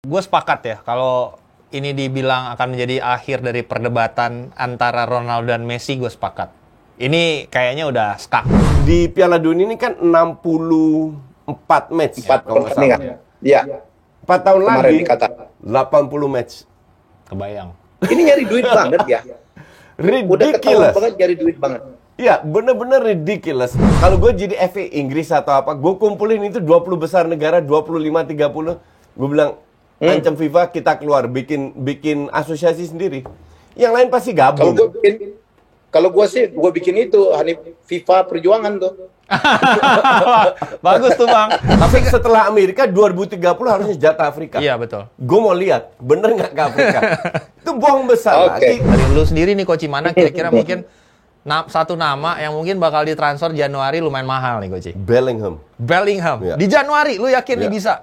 Gue sepakat ya, kalau ini dibilang akan menjadi akhir dari perdebatan antara Ronaldo dan Messi, gue sepakat. Ini kayaknya udah stuck. Di Piala Dunia ini kan 64 match. 4 pertandingan. Ya. 4 tahun Kemarin lagi di Qatar. 80 match. Kebayang. Ini nyari duit banget ya. Udah ketahuan Ridiculous. banget nyari duit banget. Ya, bener-bener ridiculous. Kalau gue jadi FA Inggris atau apa, gue kumpulin itu 20 besar negara, 25-30. Gue bilang, ancam FIFA, kita keluar, bikin asosiasi sendiri. Yang lain pasti gabung. Kalau gue sih, gue bikin itu, Hanif, FIFA Perjuangan tuh. Bagus tuh Bang. Tapi setelah Amerika 2030 harusnya jatah Afrika. Iya betul. Gue mau lihat, bener nggak ke Afrika? Itu bohong besar lagi. Dari lu sendiri nih Coach, mana kira-kira mungkin satu nama yang mungkin bakal ditransfer Januari lumayan mahal nih Coach? Bellingham. Bellingham. Iya. Di Januari lu yakin nih bisa?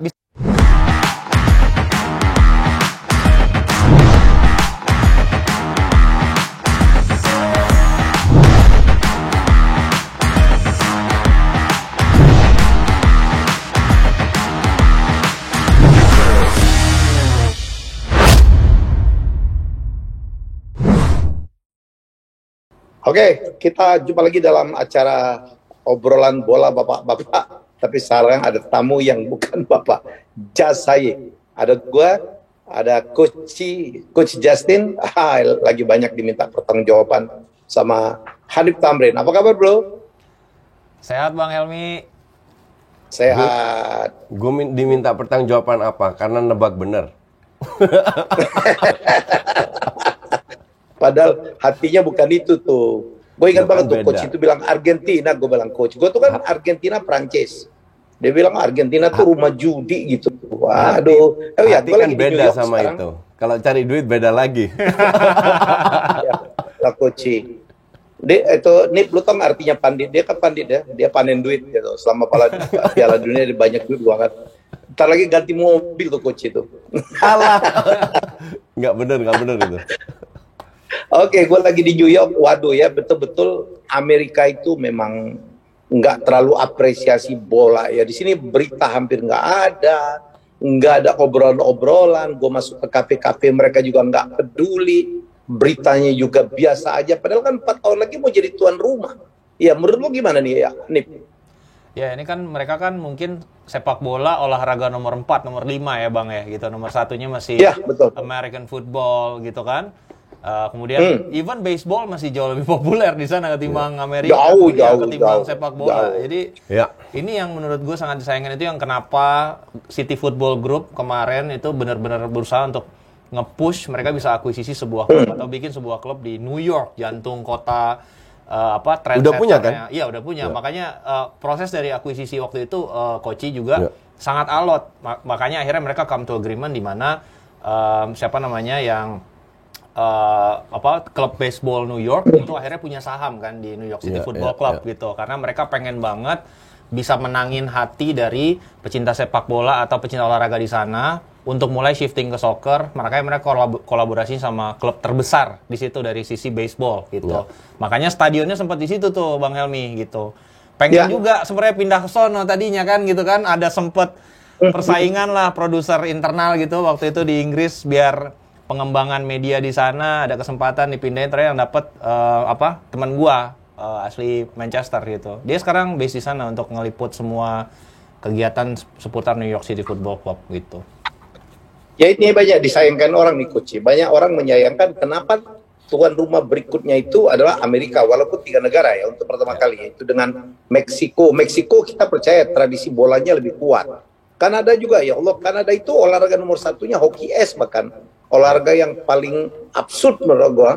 Oke, kita jumpa lagi dalam acara obrolan bola bapak-bapak. Tapi sekarang ada tamu yang bukan bapak, Jasaye. Ada gua, ada Coach Justin. Lagi banyak diminta pertanggungjawaban sama Hanif Tamrin. Apa kabar bro? Sehat Bang Helmi. Sehat. Gue diminta pertanggungjawaban apa? Karena nebak bener. Padahal hatinya bukan itu tuh. Gue ingat banget tuh, Coach itu bilang Argentina, gue bilang Coach. Gue tuh kan Argentina Prancis. Dia bilang Argentina tuh rumah judi gitu. Waduh. Hati kan beda sama sekarang. Itu. Kalau cari duit beda lagi. Ya, lah Coach. Dia itu, Nip, lu tau gak artinya pandit? Dia kan pandit ya. Dia panen duit gitu. Selama Piala Dunia dia banyak duit banget. Ntar lagi ganti mobil tuh Coach itu. Alah. Nggak bener itu. Oke, gue lagi di New York. Waduh ya, betul-betul Amerika itu memang nggak terlalu apresiasi bola ya. Di sini berita hampir nggak ada obrolan-obrolan. Gue masuk ke kafe-kafe, mereka juga nggak peduli. Beritanya juga biasa aja. Padahal kan 4 tahun lagi mau jadi tuan rumah. Ya, menurut lo gimana nih ya, Nip? Ya, ini kan mereka kan mungkin sepak bola olahraga nomor 4, nomor 5 ya Bang ya gitu. Nomor satunya masih ya, betul. American football gitu kan. Kemudian even baseball masih jauh lebih populer di sana ketimbang Amerika, ketimbang sepak bola. Jadi ini yang menurut gue sangat disayangkan itu yang kenapa City Football Group kemarin itu benar-benar berusaha untuk nge-push mereka bisa akuisisi sebuah klub atau bikin sebuah klub di New York, jantung kota trend udah punya kan? Iya udah punya. Makanya proses dari akuisisi waktu itu Koci juga sangat alot. Makanya akhirnya mereka come to agreement di mana siapa namanya yang klub baseball New York itu akhirnya punya saham kan di New York City Football Club gitu, karena mereka pengen banget bisa menangin hati dari pecinta sepak bola atau pecinta olahraga di sana untuk mulai shifting ke soccer. Makanya mereka kolaborasi sama klub terbesar di situ dari sisi baseball gitu. Makanya stadionnya sempat di situ tuh Bang Helmi gitu. Pengen juga sebenarnya pindah ke sono tadinya kan gitu kan, ada sempet persaingan lah produser internal gitu waktu itu di Inggris biar pengembangan media di sana ada kesempatan dipindahin, ternyata yang dapat teman gua asli Manchester gitu. Dia sekarang base di sana untuk ngeliput semua kegiatan seputar New York City Football Club gitu. Ya ini banyak disayangkan orang nih Coach. Banyak orang menyayangkan kenapa tuan rumah berikutnya itu adalah Amerika, walaupun 3 negara ya untuk pertama kali, yaitu dengan Meksiko. Meksiko kita percaya tradisi bolanya lebih kuat. Kanada juga, ya Allah, Kanada itu olahraga nomor satunya hoki es bahkan. Olahraga yang paling absurd menurut gua,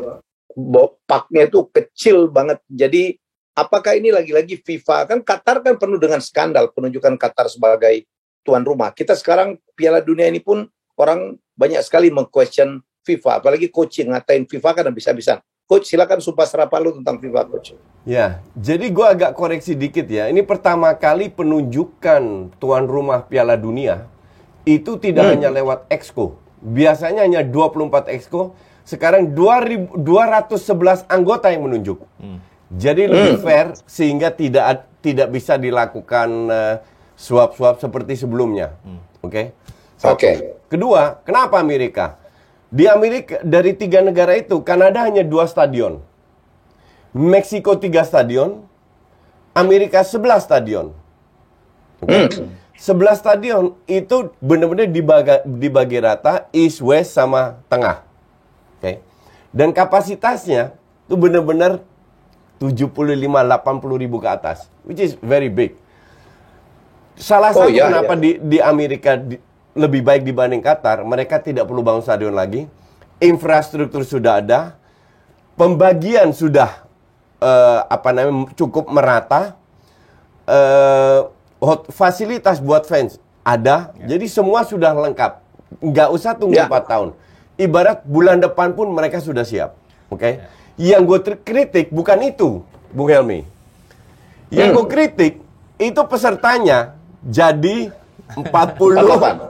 paknya itu kecil banget. Jadi apakah ini lagi-lagi FIFA, kan Qatar kan penuh dengan skandal penunjukan Qatar sebagai tuan rumah. Kita sekarang Piala Dunia ini pun orang banyak sekali meng-question FIFA, apalagi Coach ngatain FIFA kan habis-habisan. Coach silakan sumpah serapah lu tentang FIFA Coach. Ya, jadi gua agak koreksi dikit ya. Ini pertama kali penunjukan tuan rumah Piala Dunia itu tidak hanya lewat Exco. Biasanya hanya 24 Exco, sekarang 211 anggota yang menunjuk. Jadi lebih fair sehingga tidak bisa dilakukan suap-suap seperti sebelumnya. Oke. Satu. Oke. Kedua, kenapa Amerika? Di Amerika, dari 3 negara itu, Kanada hanya 2 stadion. Meksiko 3 stadion. Amerika 11 stadion. Okay? 11 stadion itu benar-benar dibagi rata, East, West, sama Tengah. Okay? Dan kapasitasnya itu benar-benar 75-80 ribu ke atas. Which is very big. Salah satu kenapa di Amerika lebih baik dibanding Qatar, mereka tidak perlu bangun stadion lagi, infrastruktur sudah ada, pembagian sudah cukup merata, fasilitas buat fans ada, jadi semua sudah lengkap, nggak usah tunggu 4 tahun. Ibarat bulan depan pun mereka sudah siap, oke? Yang gue kritik bukan itu, Bung Helmi. Yang gue kritik itu pesertanya jadi 48.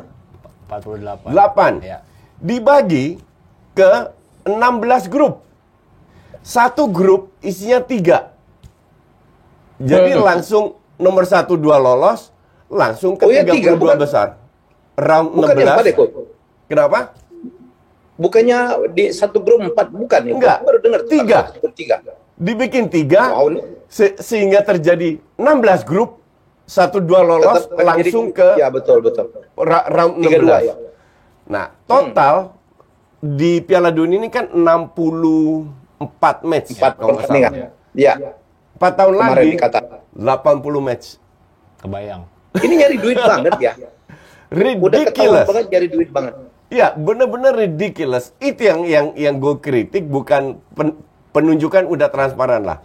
Ya. Dibagi ke 16 grup. Satu grup isinya 3. Jadi langsung nomor 1, 2 lolos, langsung ke 32 besar. Round 16. Kenapa? Bukannya di satu grup 4, bukan ya? Enggak. Baru dengar 3. Dibikin 3 sehingga terjadi 16 grup. 1, 2 lolos langsung ke betul. round 16. Nah, total di Piala Dunia ini kan 64 match. 4 pertandingan. Ya. 4 tahun lagi dikata 80 match. Kebayang. Ini nyari duit banget ya. Udah ketahuan banget nyari duit banget. Ya, benar-benar ridiculous. Itu yang gue kritik, bukan penunjukan udah transparan lah.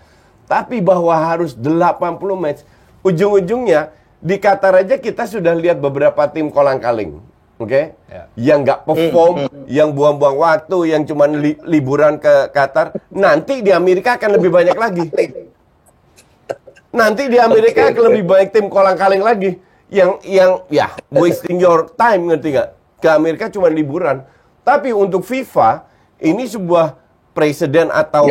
Tapi bahwa harus 80 match. Ujung-ujungnya di Qatar aja kita sudah lihat beberapa tim kolang-kaling, oke? Yang nggak perform, yang buang-buang waktu, yang cuma liburan ke Qatar. Nanti di Amerika akan lebih banyak lagi. Nanti di Amerika akan lebih banyak tim kolang-kaling lagi, yang ya wasting your time, ngerti nggak? Ke Amerika cuma liburan. Tapi untuk FIFA ini sebuah presiden atau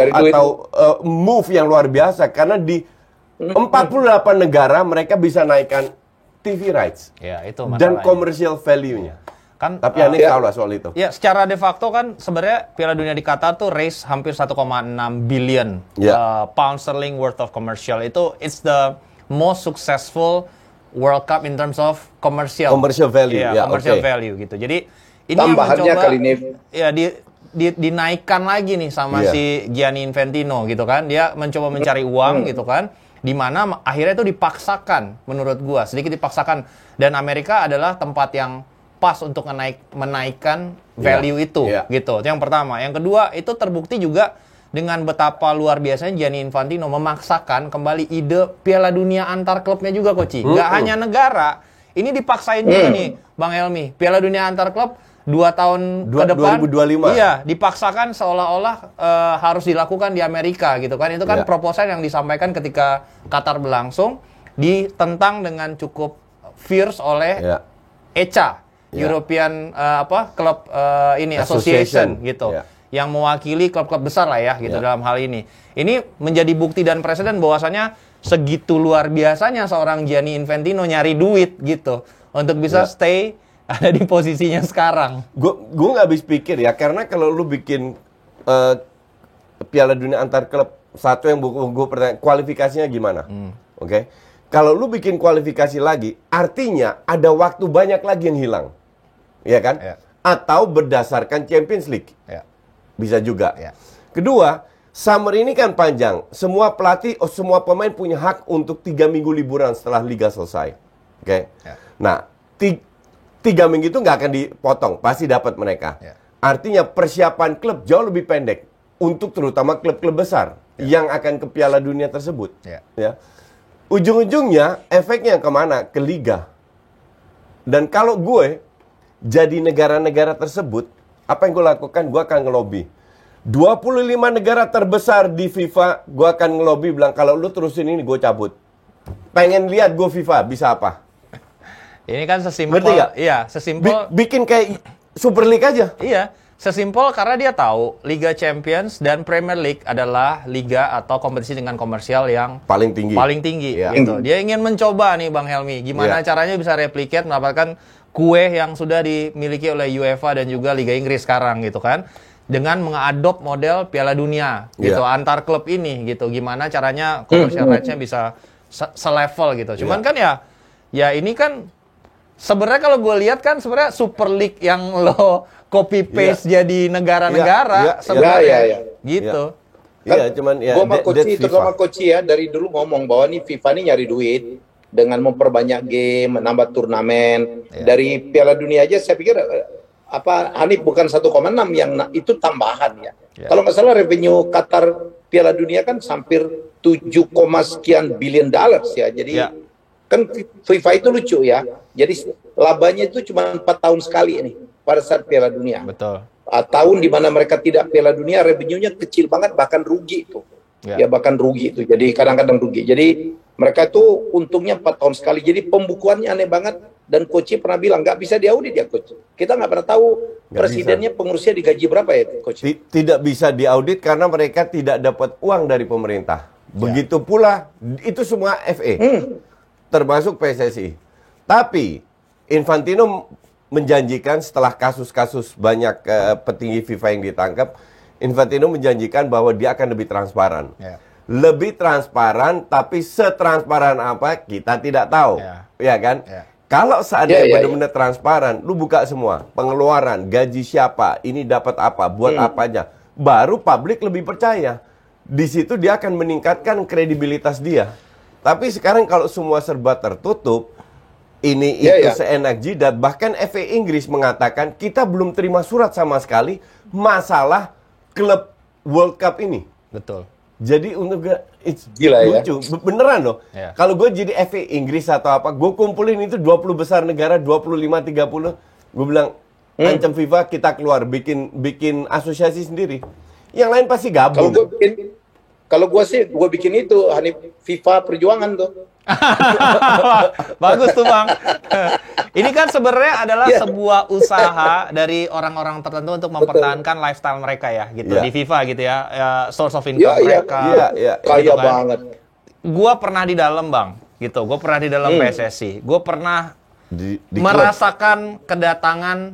move yang luar biasa, karena di 48 negara mereka bisa naikkan TV rights. Ya, itu dan commercial value-nya. Kan, tapi aneh tahu lah soal itu. Ya, secara de facto kan sebenarnya Piala Dunia di Qatar tuh raise hampir 1,6 billion pound sterling worth of commercial. It's the most successful World Cup in terms of commercial value. Commercial value gitu. Jadi ini tambahannya yang mencoba, kali ini dinaikkan lagi nih sama si Gianni Infantino gitu kan. Dia mencoba mencari uang gitu kan. Di mana akhirnya itu dipaksakan, menurut gua sedikit dipaksakan, dan Amerika adalah tempat yang pas untuk menaikkan value itu gitu. Itu yang pertama. Yang kedua, itu terbukti juga dengan betapa luar biasanya Gianni Infantino memaksakan kembali ide Piala Dunia antar klubnya juga, Koci. Nggak hanya negara, ini dipaksain juga nih Bang Helmi. Piala Dunia antar klub 2 tahun ke depan 2025. Iya, dipaksakan seolah-olah harus dilakukan di Amerika gitu kan. Itu kan proposal yang disampaikan ketika Qatar berlangsung, ditentang dengan cukup fierce oleh ECA, European Club Association gitu. Yang mewakili klub-klub besar lah ya gitu dalam hal ini. Ini menjadi bukti dan presiden bahwasanya segitu luar biasanya seorang Gianni Infantino nyari duit gitu untuk bisa stay ada di posisinya sekarang. Gue nggak habis pikir ya, karena kalau lu bikin Piala Dunia antar klub, satu yang gue pertanyaan, kualifikasinya gimana? Oke? Kalau lu bikin kualifikasi lagi, artinya ada waktu banyak lagi yang hilang, ya kan? Atau berdasarkan Champions League, bisa juga. Kedua, summer ini kan panjang, semua pelatih, semua pemain punya hak untuk 3 minggu liburan setelah liga selesai, oke? Nah, 3 minggu itu nggak akan dipotong, pasti dapat mereka. Artinya persiapan klub jauh lebih pendek untuk terutama klub-klub besar yang akan ke Piala Dunia tersebut. Ya. Ujung-ujungnya efeknya kemana? Ke liga. Dan kalau gue jadi negara-negara tersebut, apa yang gue lakukan? Gue akan ngelobi. 25 negara terbesar di FIFA, gue akan ngelobi bilang, kalau lu terusin ini gue cabut. Pengen lihat gue FIFA bisa apa? Ini kan sesimpel, sesimpel. Bikin kayak Super League aja. Iya, sesimpel karena dia tahu Liga Champions dan Premier League adalah liga atau kompetisi dengan komersial yang paling tinggi. Gitu. Dia ingin mencoba nih Bang Helmi, gimana caranya bisa replicate mendapatkan kue yang sudah dimiliki oleh UEFA dan juga Liga Inggris sekarang gitu kan, dengan mengadop model Piala Dunia gitu antar klub ini gitu, gimana caranya commercial rights-nya bisa selevel gitu. Cuman kan ya ini kan sebenarnya kalau gue lihat kan sebenarnya Super League yang lo copy paste jadi negara-negara sebenarnya gitu. Iya, cuman ya terutama Coach ya dari dulu ngomong bahwa nih FIFA nih nyari duit dengan memperbanyak game, menambah turnamen. Dari Piala Dunia aja saya pikir Hanif bukan 1,6 yang itu tambahan ya. Kalau nggak salah revenue Qatar Piala Dunia kan hampir 7, sekian billion dollars ya. Jadi kan FIFA itu lucu ya. Jadi labanya itu cuma 4 tahun sekali nih pada saat Piala Dunia. Betul. Tahun di mana mereka tidak Piala Dunia, revenue-nya kecil banget, bahkan rugi itu. Ya bahkan rugi itu. Jadi kadang-kadang rugi. Jadi mereka itu untungnya 4 tahun sekali. Jadi pembukuannya aneh banget. Dan Coach pernah bilang nggak bisa diaudit ya Coach. Kita nggak pernah tahu presidennya, pengurusnya digaji berapa ya Coach. Tidak bisa diaudit karena mereka tidak dapat uang dari pemerintah. Begitu pula itu semua FA, termasuk PSSI. Tapi Infantino menjanjikan setelah kasus-kasus banyak petinggi FIFA yang ditangkap, Infantino menjanjikan bahwa dia akan lebih transparan. Lebih transparan, tapi setransparan apa kita tidak tahu. Ya kan? Kalau seandainya benar-benar transparan, lu buka semua, pengeluaran, gaji siapa, ini dapat apa, buat apanya, baru publik lebih percaya. Di situ dia akan meningkatkan kredibilitas dia. Tapi sekarang kalau semua serba tertutup, ini itu seenak jidat. Bahkan FA Inggris mengatakan kita belum terima surat sama sekali masalah klub World Cup ini. Betul. Jadi untuk gila lucu, beneran loh. Kalau gue jadi FA Inggris atau apa, gue kumpulin itu 20 besar negara, 25-30, gue bilang ancam FIFA kita keluar, bikin asosiasi sendiri. Yang lain pasti gabung. Kalau gue bikin itu FIFA Perjuangan tuh. Bagus tuh Bang. Ini kan sebenarnya adalah sebuah usaha dari orang-orang tertentu untuk mempertahankan lifestyle mereka ya gitu di FIFA gitu ya, source of income mereka. Kaya banget. Gua pernah di dalam Bang gitu. Gua pernah di dalam PSSI. Gua pernah merasakan kedatangan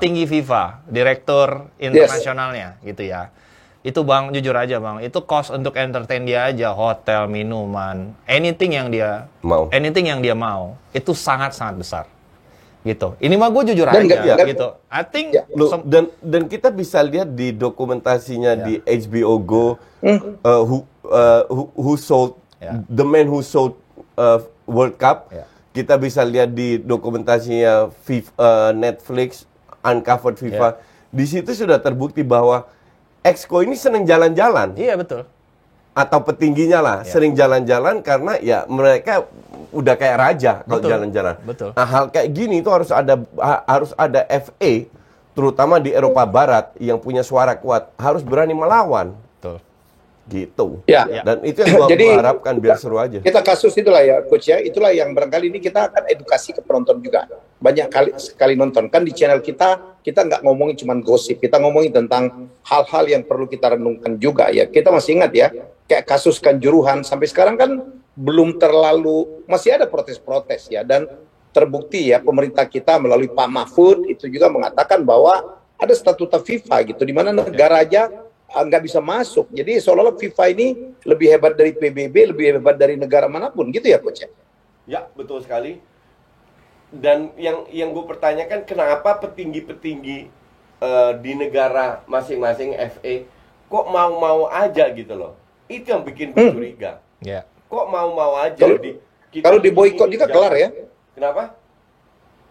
petinggi FIFA, direktur internasionalnya gitu ya. Itu Bang, jujur aja Bang, itu cost untuk entertain dia aja, hotel, minuman, anything yang dia mau, itu sangat-sangat besar. Gitu. Ini mah gue jujur aja gitu. I think dan kita bisa lihat di dokumentasinya di HBO Go, who sold the man who sold World Cup. Kita bisa lihat di dokumentasinya Netflix Uncovered FIFA. Di situ sudah terbukti bahwa Exco ini seneng jalan-jalan. Iya betul. Atau petingginya lah, sering jalan-jalan karena ya mereka udah kayak raja kalau jalan-jalan. Betul. Nah, hal kayak gini itu harus ada FA, terutama di Eropa Barat yang punya suara kuat, harus berani melawan. Betul. Gitu. Ya. Dan itu yang gua harapkan biar seru aja. Kita kasus itulah ya Coach ya, itulah yang barangkali ini kita akan edukasi ke penonton juga. Banyak sekali nonton kan di channel kita nggak ngomongin cuma gosip, kita ngomongin tentang hal-hal yang perlu kita renungkan juga ya. Kita masih ingat ya, kayak kasus Kanjuruhan sampai sekarang kan belum terlalu, masih ada protes-protes ya, dan terbukti ya pemerintah kita melalui Pak Mahfud itu juga mengatakan bahwa ada statuta FIFA gitu, di mana negara aja nggak bisa masuk. Jadi seolah-olah FIFA ini lebih hebat dari PBB, lebih hebat dari negara manapun gitu ya Coach ya? Ya, betul sekali. Dan yang gue pertanyakan, kenapa petinggi-petinggi di negara masing-masing FA kok mau-mau aja gitu loh? Itu yang bikin gue curiga. Kok mau-mau aja? Kalau di boykot juga kelar ya? Kenapa?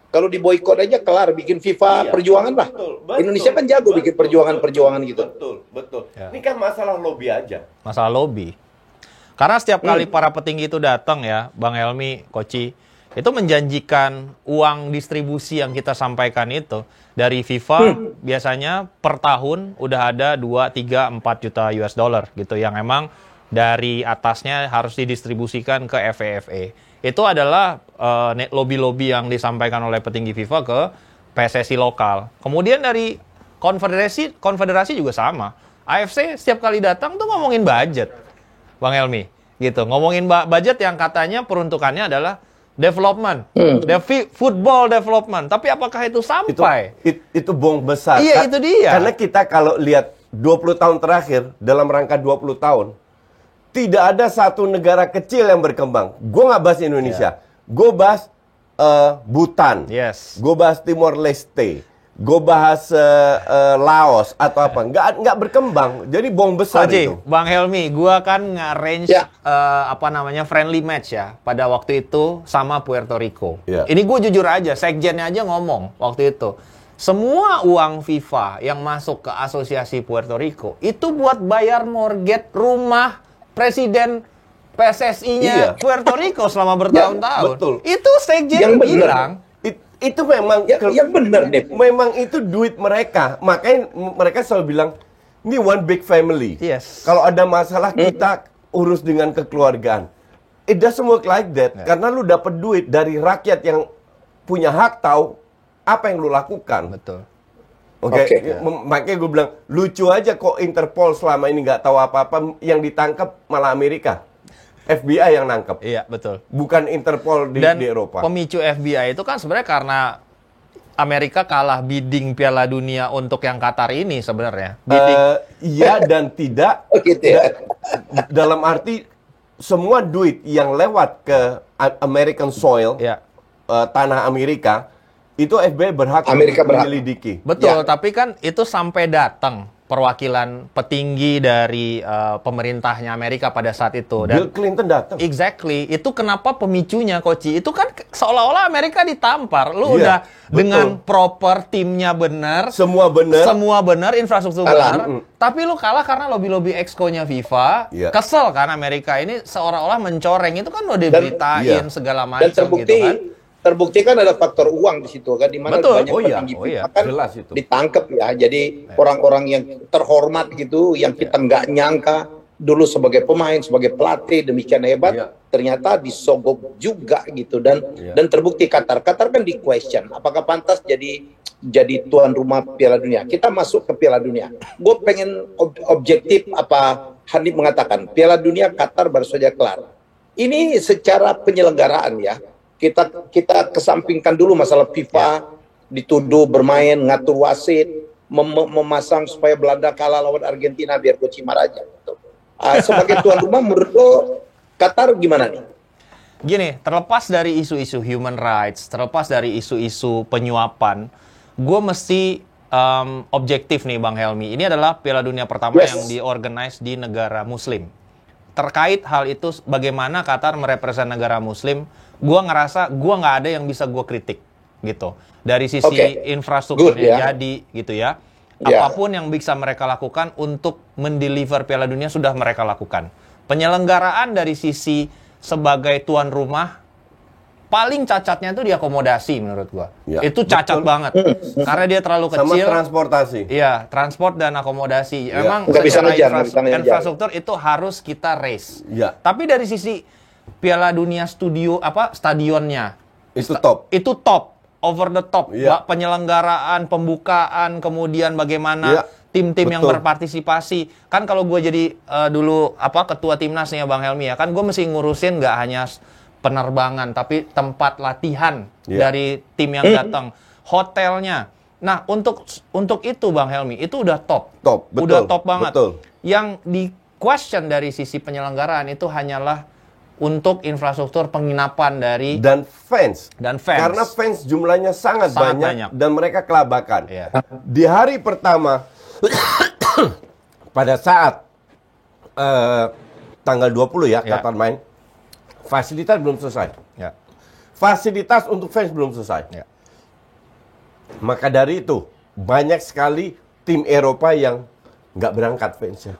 Kalau di boykot aja kelar, bikin FIFA perjuangan lah. Betul, Indonesia kan jago bikin perjuangan gitu. Betul. Ya. Ini kan masalah lobby aja. Masalah lobby. Karena setiap kali para petinggi itu datang ya, Bang Helmi, Koci, itu menjanjikan uang distribusi yang kita sampaikan itu dari FIFA biasanya per tahun udah ada 2, 3, 4 juta US dollar gitu yang emang dari atasnya harus didistribusikan ke FA. Itu adalah lobby-lobby yang disampaikan oleh petinggi FIFA ke PSSI lokal. Kemudian dari konfederasi juga sama. AFC setiap kali datang tuh ngomongin budget, Bang Helmi, gitu. Ngomongin budget yang katanya peruntukannya adalah development, football development. Tapi apakah itu sampai? Itu bom besar. Iya, itu dia. Karena kita kalau lihat 20 tahun terakhir, dalam rangka 20 tahun, tidak ada satu negara kecil yang berkembang. Gue nggak bahas Indonesia. Gue bahas Bhutan. Yes. Gue bahas Timor Leste. Gue bahas Laos atau apa. Nggak berkembang. Jadi bom besar itu. Bang Helmi, gue kan nge-arrange friendly match ya pada waktu itu sama Puerto Rico. Ini gue jujur aja, sekjennya aja ngomong waktu itu. Semua uang FIFA yang masuk ke asosiasi Puerto Rico itu buat bayar mortgage rumah presiden PSSI-nya Puerto Rico selama bertahun-tahun. Betul. Itu sekjen bilang. Itu memang yang benar deh. Memang itu duit mereka. Makanya mereka selalu bilang ini one big family. Yes. Kalau ada masalah kita urus dengan kekeluargaan. It doesn't work like that. Karena lu dapat duit dari rakyat yang punya hak tahu apa yang lu lakukan. Betul. Oke. Makanya gue bilang lucu aja kok Interpol selama ini nggak tahu apa-apa, yang ditangkap malah Amerika. FBI yang nangkep. Iya, betul. Bukan Interpol di Eropa. Pemicu FBI itu kan sebenarnya karena Amerika kalah bidding Piala Dunia untuk yang Qatar ini sebenarnya. Iya dan tidak. Dalam arti semua duit yang lewat ke American soil, tanah Amerika, itu FBI berhak menyelidiki. Betul, tapi kan itu sampai datang perwakilan petinggi dari pemerintahnya Amerika pada saat itu. Dan Bill Clinton datang. Exactly. Itu kenapa pemicunya, Koci. Itu kan seolah-olah Amerika ditampar. Lu udah dengan proper, timnya benar. Semua benar, infrastruktur benar. Tapi lu kalah karena lobby-lobby exco-nya FIFA. Kesel kan Amerika ini seolah-olah mencoreng. Itu kan udah diberitain segala macam gitu kan. Terbukti kan ada faktor uang di situ kan, di mana banyak petinggi FIFA kan ditangkap ya. Jadi orang-orang yang terhormat gitu, yang kita nggak nyangka dulu sebagai pemain, sebagai pelatih demikian hebat, ternyata disogok juga gitu. Dan terbukti Qatar kan di question, apakah pantas jadi tuan rumah Piala Dunia. Kita masuk ke Piala Dunia. Gue pengen objektif apa Hanif mengatakan, Piala Dunia Qatar baru saja kelar. Ini secara penyelenggaraan ya. Kita kesampingkan dulu masalah FIFA dituduh bermain ngatur wasit, memasang supaya Belanda kalah lawan Argentina biar Coach Imar aja. Sebagai tuan rumah menurut lo Qatar gimana nih? Gini, terlepas dari isu-isu human rights, terlepas dari isu-isu penyuapan, gue mesti objektif nih Bang Helmi. Ini adalah Piala Dunia pertama yang diorganize di negara Muslim. Terkait hal itu, bagaimana Qatar merepresent negara Muslim, gue ngerasa gue nggak ada yang bisa gue kritik gitu. Dari sisi infrastrukturnya jadi gitu ya. Apapun yang bisa mereka lakukan untuk mendeliver Piala Dunia sudah mereka lakukan. Penyelenggaraan dari sisi sebagai tuan rumah paling cacatnya itu di akomodasi menurut gua. Itu cacat banget. Karena dia terlalu kecil. Sama transportasi. Iya, transport dan akomodasi. Memang secara infrastruktur itu harus kita raise. Tapi dari sisi Piala Dunia stadionnya itu top. Itu top, over the top. Penyelenggaraan, pembukaan, kemudian bagaimana tim-tim yang berpartisipasi. Kan kalau gue jadi dulu ketua timnas nih ya Bang Helmi ya, kan gue mesti ngurusin nggak hanya penerbangan tapi tempat latihan dari tim yang datang, hotelnya. Nah, untuk itu Bang Helmi, itu udah top. Udah top banget. Yang di question dari sisi penyelenggaraan itu hanyalah untuk infrastruktur penginapan dari dan fans. Karena fans jumlahnya sangat banyak dan mereka kelabakan. Di hari pertama pada saat tanggal 20 ya Qatar main, fasilitas belum selesai. Fasilitas untuk fans belum selesai. Maka dari itu banyak sekali tim Eropa yang nggak berangkat fansnya.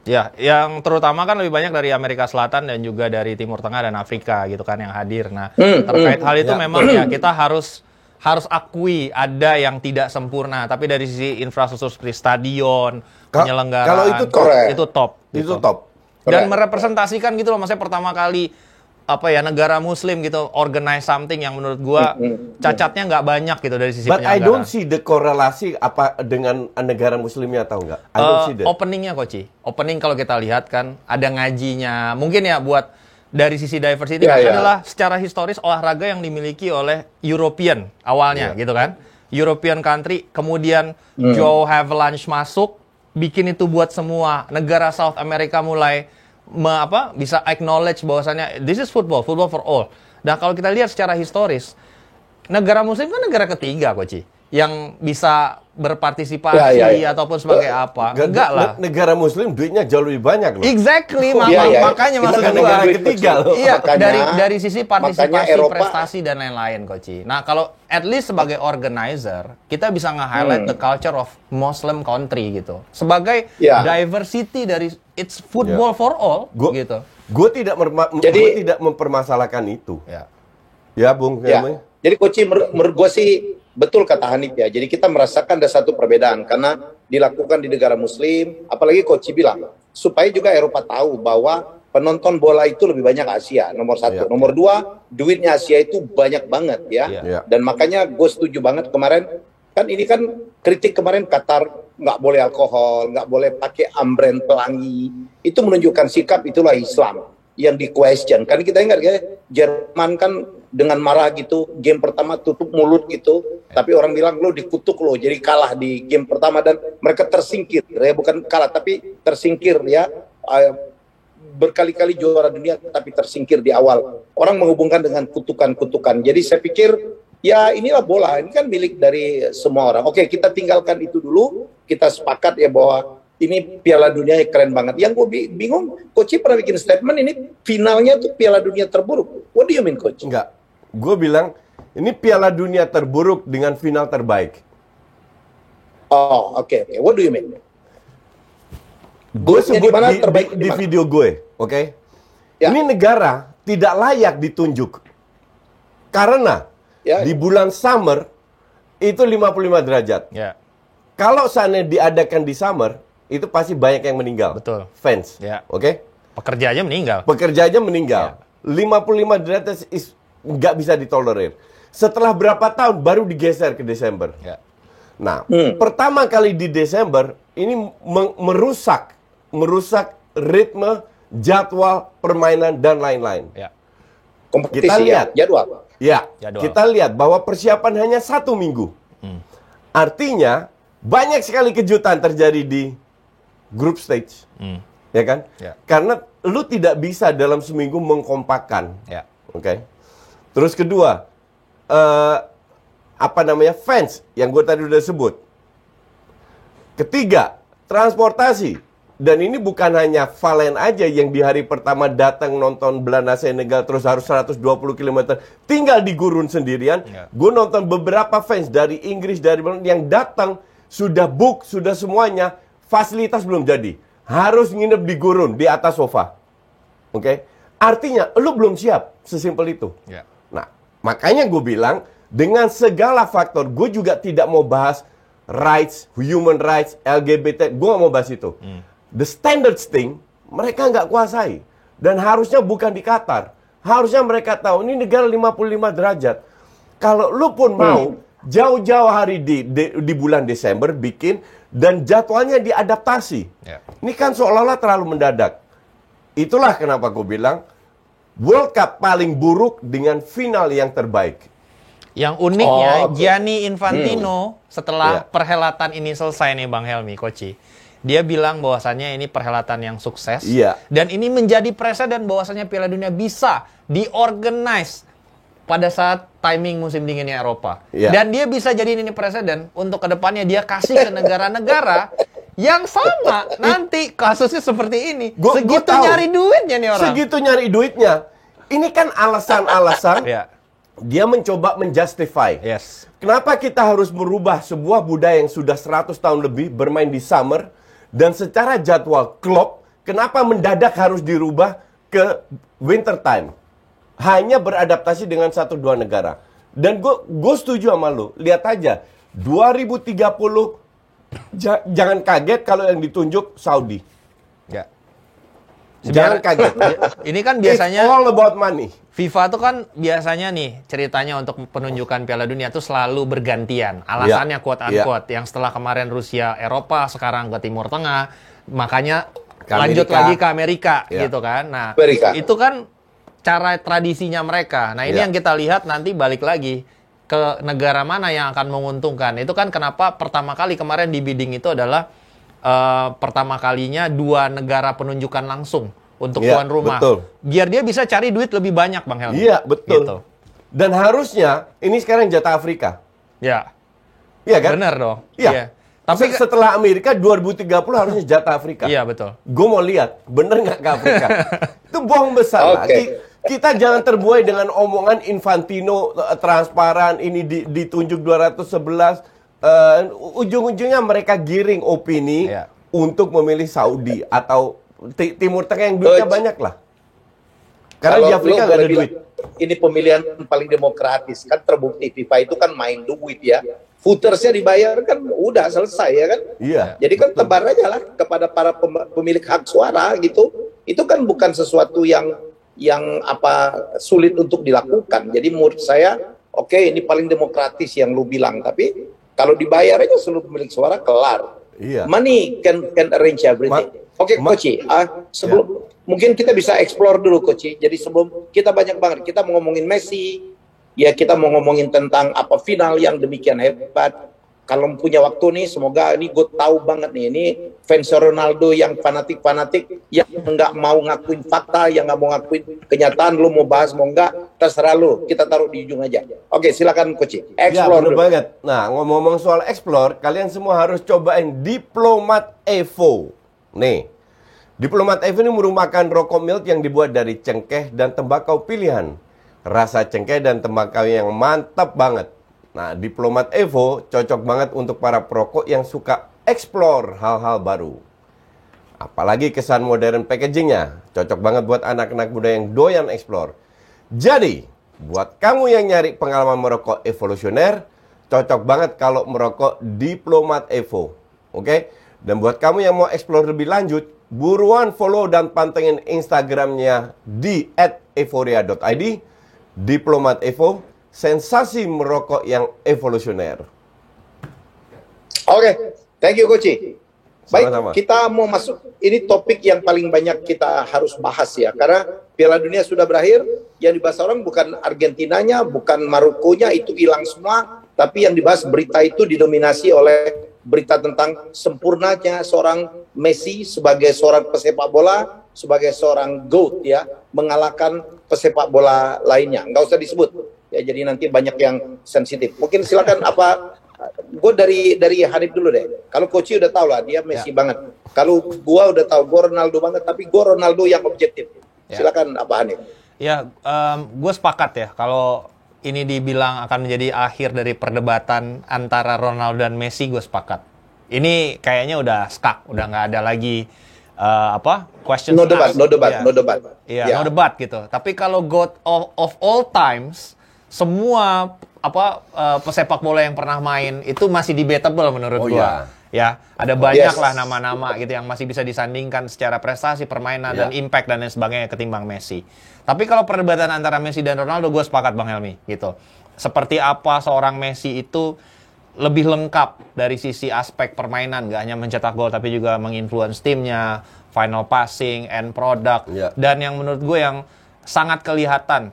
Ya, yang terutama kan lebih banyak dari Amerika Selatan dan juga dari Timur Tengah dan Afrika gitu kan yang hadir. Nah, terkait hal itu memang ya kita harus akui ada yang tidak sempurna. Tapi dari sisi infrastruktur seperti stadion, penyelenggaraan, kalau itu top. Itu top. Dan merepresentasikan gitu loh, maksudnya pertama kali negara Muslim gitu organize something yang menurut gua cacatnya nggak banyak gitu dari sisi penyelenggaraan. But I don't see the korelasi dengan negara Muslimnya, tahu nggak? I don't see that. Openingnya Koci, opening kalau kita lihat kan ada ngajinya, mungkin ya buat dari sisi diversity adalah secara historis olahraga yang dimiliki oleh European awalnya gitu kan. European country, kemudian Joe Havelange masuk, bikin itu buat semua. Negara South America mulai bisa acknowledge bahwasannya this is football for all. Dan kalau kita lihat secara historis, negara muslim kan negara ketiga, Koci, yang bisa berpartisipasi ataupun sebagai apa. Enggak lah. Negara muslim duitnya jauh lebih banyak loh. Exactly, makanya masuk ke negara ketiga loh. Iya, dari sisi partisipasi, prestasi dan lain-lain, Koci. Nah, kalau at least sebagai organizer, kita bisa nge-highlight the culture of Muslim country gitu. Sebagai diversity dari it's football for all gitu. Gue tidak mempermasalahkan itu. Ya, Bung. Jadi Koci, menurut gue sih betul kata Hanif ya. Jadi kita merasakan ada satu perbedaan karena dilakukan di negara muslim, apalagi Koci bilang supaya juga Eropa tahu bahwa penonton bola itu lebih banyak Asia, nomor satu. Nomor dua, duitnya Asia itu banyak banget ya. Dan makanya gue setuju banget kemarin, kan ini kan kritik kemarin Qatar nggak boleh alkohol, nggak boleh pakai ambren pelangi. Itu menunjukkan sikap itulah Islam yang di question. Kan kita ingat ya, Jerman kan dengan marah gitu, game pertama tutup mulut gitu, tapi orang bilang lo dikutuk lo, jadi kalah di game pertama dan mereka tersingkir, ya bukan kalah tapi tersingkir ya, berkali-kali juara dunia tapi tersingkir di awal. Orang menghubungkan dengan kutukan-kutukan. Jadi saya pikir ya inilah bola, ini kan milik dari semua orang. Oke, kita tinggalkan itu dulu, kita sepakat ya bahwa ini Piala Dunia keren banget. Yang gue bingung, Coach pernah bikin statement ini finalnya tuh Piala Dunia terburuk. What do you mean, Coach? Enggak. Gue bilang, ini Piala Dunia terburuk dengan final terbaik. Oh, oke. What do you mean? Gue sebut di video gue, oke? Ini negara tidak layak ditunjuk. Karena di bulan summer, itu 55 derajat. Kalau seandainya diadakan di summer, itu pasti banyak yang meninggal. Betul. Fans, oke? Pekerja aja meninggal. 55 derajat nggak bisa ditolerir. Setelah berapa tahun baru digeser ke Desember. Nah, pertama kali di Desember ini merusak ritme, jadwal permainan dan lain-lain. Kompetisi kita lihat jadwal. Kita lihat bahwa persiapan hanya 1 minggu. Artinya banyak sekali kejutan terjadi di group stage, ya kan? Karena lu tidak bisa dalam seminggu mengkompakkan, oke? Terus kedua, fans yang gue tadi udah sebut. Ketiga, transportasi. Dan ini bukan hanya Valen aja yang di hari pertama datang nonton Belanda Senegal terus harus 120 km tinggal di gurun sendirian. Gue nonton beberapa fans dari Inggris, dari Belanda yang datang sudah book, sudah semuanya, fasilitas belum jadi. Harus nginep di gurun, di atas sofa. Oke? Artinya, lu belum siap, sesimpel itu. Nah, makanya gue bilang, dengan segala faktor, gue juga tidak mau bahas rights, human rights, LGBT, gue gak mau bahas itu. The standards thing, mereka nggak kuasai. Dan harusnya bukan di Qatar. Harusnya mereka tahu, ini negara 55 derajat. Kalau lu pun mau, jauh-jauh hari di bulan Desember bikin, dan jadwalnya diadaptasi. Ini kan seolah-olah terlalu mendadak. Itulah kenapa gue bilang, World Cup paling buruk dengan final yang terbaik. Yang uniknya, Gianni Infantino setelah perhelatan ini selesai nih Bang Helmi, Koci, dia bilang bahwasannya ini perhelatan yang sukses. Dan ini menjadi presiden bahwasannya Piala Dunia bisa diorganize pada saat timing musim dinginnya Eropa. Dan dia bisa jadi ini presiden untuk kedepannya dia kasih ke negara-negara yang sama nanti kasusnya seperti ini. Segitu nyari duitnya nih orang. Segitu nyari duitnya. Ini kan alasan-alasan dia mencoba menjustify. Kenapa kita harus merubah sebuah budaya yang sudah 100 tahun lebih bermain di summer dan secara jadwal klub, kenapa mendadak harus dirubah ke winter time? Hanya beradaptasi dengan 1-2 negara. Dan gue setuju sama lu. Lihat aja, 2030 jangan kaget kalau yang ditunjuk Saudi. Jangan kaget. Ini kan biasanya it's all about money. FIFA tuh kan biasanya nih ceritanya untuk penunjukan Piala Dunia tuh selalu bergantian. Alasannya quote-unquote. Yang setelah kemarin Rusia Eropa, sekarang ke Timur Tengah. Makanya lanjut lagi ke Amerika gitu kan. Nah, itu kan cara tradisinya mereka. Nah, ini yang kita lihat nanti balik lagi ke negara mana yang akan menguntungkan. Itu kan kenapa pertama kali kemarin di bidding itu adalah pertama kalinya 2 negara penunjukan langsung untuk tuan rumah. Betul. Biar dia bisa cari duit lebih banyak, Bang Helmi. Iya, betul. Gitu. Dan harusnya ini sekarang jatah Afrika. Ya. Iya kan? Benar dong. Iya. Tapi setelah Amerika 2030 harusnya jatah Afrika. Iya, betul. Gue mau lihat, bener nggak ke Afrika? Itu bohong besar lah. Kita jangan terbuai dengan omongan Infantino, transparan, ini ditunjuk 211. Ujung-ujungnya mereka giring opini untuk memilih Saudi atau Timur Tengah yang duitnya banyak lah. Karena di Afrika nggak ada duit. Ini pemilihan paling demokratis, kan terbukti FIFA itu kan main duit ya. Footersnya dibayar kan udah selesai ya kan. Iya. Jadi kan tebar aja lah kepada para pemilik hak suara gitu. Itu kan bukan sesuatu yang sulit untuk dilakukan. Jadi menurut saya, oke, ini paling demokratis yang lu bilang, tapi kalau dibayar aja seluruh pemilik suara kelar. Iya. Money can arrange everything. Oke, Coach, sebelum mungkin kita bisa explore dulu, Coach. Jadi sebelum kita banyak banget, kita mau ngomongin Messi, ya kita mau ngomongin tentang apa final yang demikian hebat. Kalau punya waktu nih, semoga ini gue tahu banget nih, ini fans Ronaldo yang fanatik-fanatik, yang nggak mau ngakuin fakta, yang nggak mau ngakuin kenyataan, lu mau bahas mau nggak, terserah lu, kita taruh di ujung aja. Oke, silakan Coach, explore bener banget. Nah, ngomong-ngomong soal explore, kalian semua harus cobain Diplomat Evo. Nih, Diplomat Evo ini merupakan rokok milk yang dibuat dari cengkeh dan tembakau pilihan. Rasa cengkeh dan tembakau yang mantap banget. Nah, Diplomat Evo cocok banget untuk para perokok yang suka explore hal-hal baru. Apalagi kesan modern packagingnya. Cocok banget buat anak-anak muda yang doyan explore. Jadi, buat kamu yang nyari pengalaman merokok evolusioner, cocok banget kalau merokok Diplomat Evo. Oke? Dan buat kamu yang mau explore lebih lanjut, buruan follow dan pantengin Instagramnya di @euphoria.id. Diplomat Evo, sensasi merokok yang evolusioner. Oke, thank you Coach. Baik, sama-sama. Kita mau masuk, ini topik yang paling banyak kita harus bahas ya, karena Piala Dunia sudah berakhir, yang dibahas orang bukan Argentinanya, bukan Marokonya, itu hilang semua, tapi yang dibahas berita itu didominasi oleh berita tentang sempurnanya seorang Messi sebagai seorang pesepak bola, sebagai seorang GOAT ya, mengalahkan pesepak bola lainnya. Nggak usah disebut. Ya, jadi nanti banyak yang sensitif. Mungkin silakan gue dari Hanif dulu deh. Kalau Coach udah tahu lah, dia Messi banget. Kalau gue udah tahu, gue Ronaldo banget, tapi gue Ronaldo yang objektif. Silakan Hanif. Ya, gue sepakat ya. Kalau ini dibilang akan menjadi akhir dari perdebatan antara Ronaldo dan Messi, gue sepakat. Ini kayaknya udah stuck, udah nggak ada lagi question. No debat. Iya, no debat gitu. Tapi kalau GOAT of all times, semua pesepak bola yang pernah main itu masih debatable menurut gua. Ya, ada banyak lah nama-nama gitu yang masih bisa disandingkan secara prestasi, permainan dan impact dan lain sebagainya ketimbang Messi. Tapi kalau perdebatan antara Messi dan Ronaldo, gue sepakat Bang Helmi gitu. Seperti apa seorang Messi itu lebih lengkap dari sisi aspek permainan, gak hanya mencetak gol tapi juga menginfluence timnya, final passing, end product. Dan yang menurut gue yang sangat kelihatan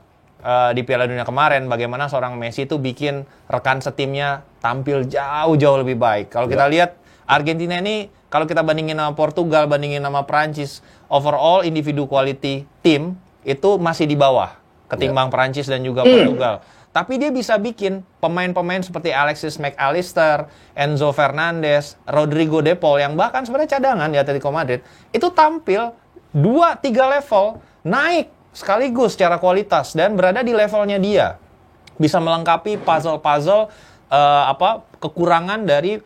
di Piala Dunia kemarin, bagaimana seorang Messi itu bikin rekan setimnya tampil jauh-jauh lebih baik. Kalau kita lihat Argentina ini, kalau kita bandingin sama Portugal, bandingin sama Prancis, overall individu quality tim itu masih di bawah ketimbang Prancis dan juga Portugal. Tapi dia bisa bikin pemain-pemain seperti Alexis McAllister, Enzo Fernandez, Rodrigo De Paul yang bahkan sebenarnya cadangan di Atletico Madrid itu tampil 2-3 level naik sekaligus secara kualitas dan berada di levelnya dia. Bisa melengkapi puzzle-puzzle kekurangan dari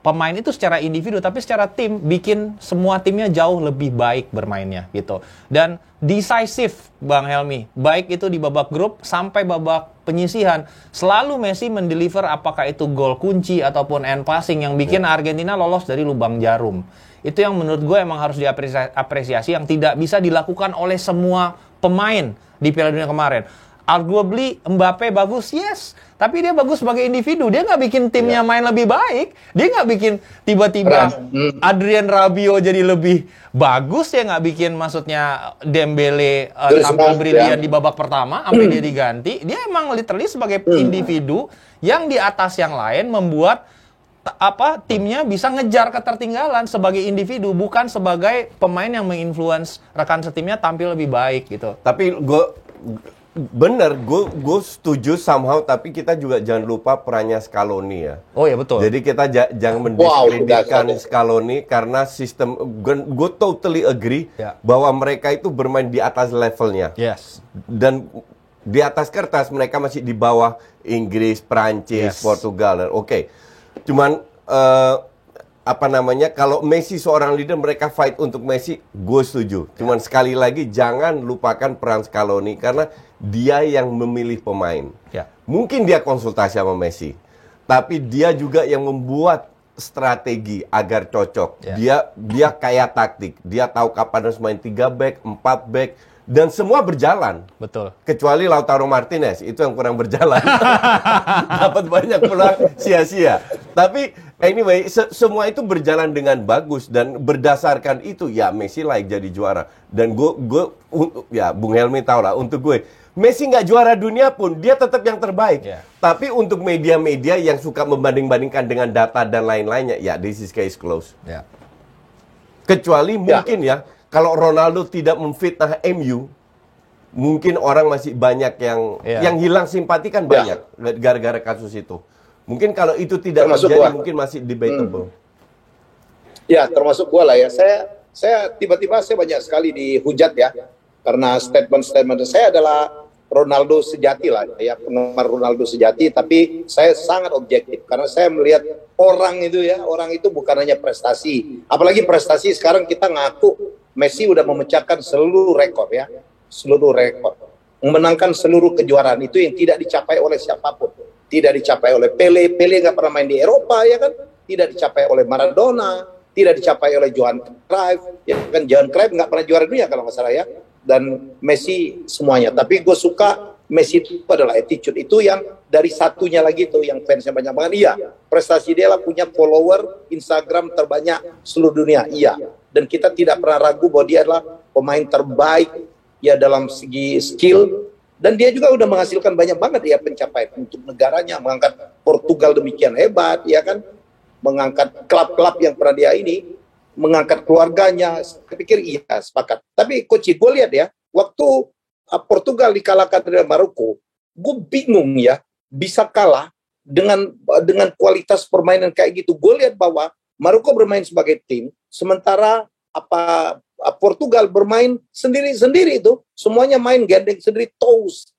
pemain itu secara individu, tapi secara tim bikin semua timnya jauh lebih baik bermainnya gitu. Dan decisive Bang Helmi, baik itu di babak grup sampai babak penyisihan, selalu Messi mendeliver apakah itu gol kunci ataupun end passing yang bikin Argentina lolos dari lubang jarum. Itu yang menurut gue emang harus diapresiasi yang tidak bisa dilakukan oleh semua pemain di Piala Dunia kemarin. Arguably Mbappe bagus, yes. Tapi dia bagus sebagai individu. Dia nggak bikin timnya main lebih baik. Dia nggak bikin tiba-tiba Adrien Rabiot jadi lebih bagus. Dia nggak bikin maksudnya Dembele tampil brilian di babak pertama sampai dia diganti. Dia emang literally sebagai individu yang di atas yang lain membuat timnya bisa ngejar ketertinggalan sebagai individu, bukan sebagai pemain yang menginfluence rekan setimnya tampil lebih baik gitu. Tapi gue setuju somehow, tapi kita juga jangan lupa perannya Scaloni ya. Oh ya betul. Jadi kita jangan mendiskreditkan Scaloni karena sistem, gue totally agree bahwa mereka itu bermain di atas levelnya. Yes. Dan di atas kertas mereka masih di bawah Inggris, Prancis, Portugal. Oke. Cuman kalau Messi seorang leader, mereka fight untuk Messi, gue setuju. Cuman sekali lagi jangan lupakan peran Scaloni karena dia yang memilih pemain. Mungkin dia konsultasi sama Messi, tapi dia juga yang membuat strategi agar cocok. Dia kaya taktik. Dia tahu kapan harus main 3 back, 4 back. Dan semua berjalan. Betul. Kecuali Lautaro Martinez, itu yang kurang berjalan. Dapat banyak peluang sia-sia. Tapi anyway, semua itu berjalan dengan bagus. Dan berdasarkan itu, ya Messi layak jadi juara. Dan Bung Helmi tahu lah, untuk gue, Messi nggak juara dunia pun, dia tetap yang terbaik. Tapi untuk media-media yang suka membanding-bandingkan dengan data dan lain-lainnya, ya this is case close. Kecuali mungkin kalau Ronaldo tidak memfitnah MU, mungkin orang masih banyak yang hilang simpati kan banyak gara-gara kasus itu. Mungkin kalau itu tidak terjadi mungkin masih debatable. Ya, termasuk gua lah ya. Saya tiba-tiba saya banyak sekali dihujat ya karena statement saya adalah Ronaldo sejati lah ya, penggemar Ronaldo sejati, tapi saya sangat objektif karena saya melihat orang itu bukan hanya prestasi. Apalagi prestasi sekarang kita ngaku Messi udah memecahkan seluruh rekor ya. Seluruh rekor. Memenangkan seluruh kejuaraan itu yang tidak dicapai oleh siapapun. Tidak dicapai oleh Pele. Pele nggak pernah main di Eropa ya kan. Tidak dicapai oleh Maradona. Tidak dicapai oleh Johan Cruyff. Ya kan, Johan Cruyff nggak pernah juara dunia kalau nggak salah ya. Dan Messi semuanya. Tapi gue suka Messi itu adalah attitude. Itu yang dari satunya lagi tuh yang fansnya banyak banget. Iya, prestasi dia lah punya follower Instagram terbanyak seluruh dunia. Iya. Dan kita tidak pernah ragu bahwa dia adalah pemain terbaik ya dalam segi skill. Dan dia juga udah menghasilkan banyak banget ya pencapaian untuk negaranya. Mengangkat Portugal demikian hebat, ya kan. Mengangkat klub-klub yang pernah dia ini. Mengangkat keluarganya. Saya pikir iya, sepakat. Tapi Coach, gue lihat ya, waktu Portugal dikalahkan dari Maroko, gue bingung ya, bisa kalah dengan kualitas permainan kayak gitu. Gue lihat bahwa Maroko bermain sebagai tim, sementara Portugal bermain sendiri-sendiri itu, semuanya main gandeng sendiri, toast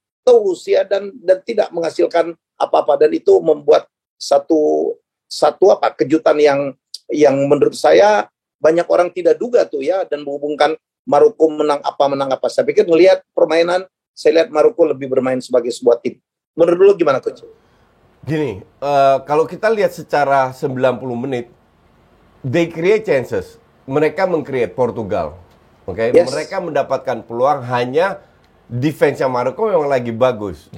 ya, dan tidak menghasilkan apa-apa, dan itu membuat satu kejutan yang menurut saya banyak orang tidak duga tuh ya, dan menghubungkan Maroko menang apa. Saya pikir melihat permainan, saya lihat Maroko lebih bermain sebagai sebuah tim. Menurut lu gimana, Coach? Gini, kalau kita lihat secara 90 menit, they create chances. Mereka meng-create Portugal. Oke, yes. Mereka mendapatkan peluang, hanya defense-nya Maroko memang lagi bagus.